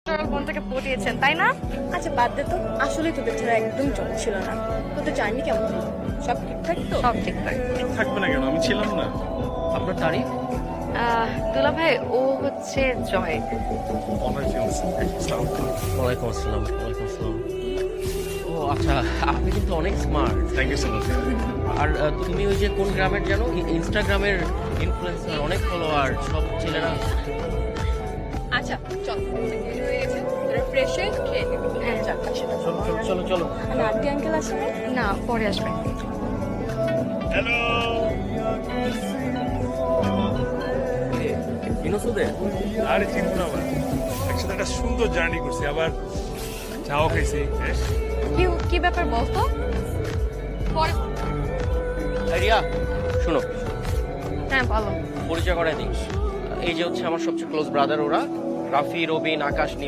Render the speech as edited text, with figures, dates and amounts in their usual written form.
সরল বোনটাকে পটিয়েছেন তাই না? আচ্ছা বাদ দে তো, আসলেই তোদের ছাড়া একদম চল ছিল না। তোদের জার্নি কেমন হলো? সব ঠিকঠাক তো? সব ঠিকঠাক। থাকবে না কেন, আমি ছিলাম না। আপনার তারিখ? দুলা ভাই ও হচ্ছে জয়। ওয়ালাইকুম আসসালাম। ও আচ্ছা, আপনি কিন্তু অনেক smart. Thank you so much. আর তুমি ওই যে কোন গ্রামের জানো, ইনস্টাগ্রামের ইনফ্লুয়েন্সার, অনেক ফলোয়ার, সব ছেলেরা। আচ্ছা চল, হয়ে গেছে, তোরা ফ্রেশ হয়ে খেয়ে নিবি। হ্যাঁ। চল একসাথে। চলো চলো চলো চলো। আর আন্টি আঙ্কেল আছে না? না, পরে আসবে। হ্যালো। ইনোসুদের আরে চিন্তা না ভাই, একসাথে একটা সুন্দর জার্নি করছি, আবার চাও খাইছি। কি ব্যাপার বলতো? পরে। রিয়া শোনো, হ্যাঁ বলো। পরিচয় করাই দিই। এই যে হচ্ছে আমার সবচেয়ে ক্লোজ ব্রাদার, ওরা রাফি, রবিন, আকাশ,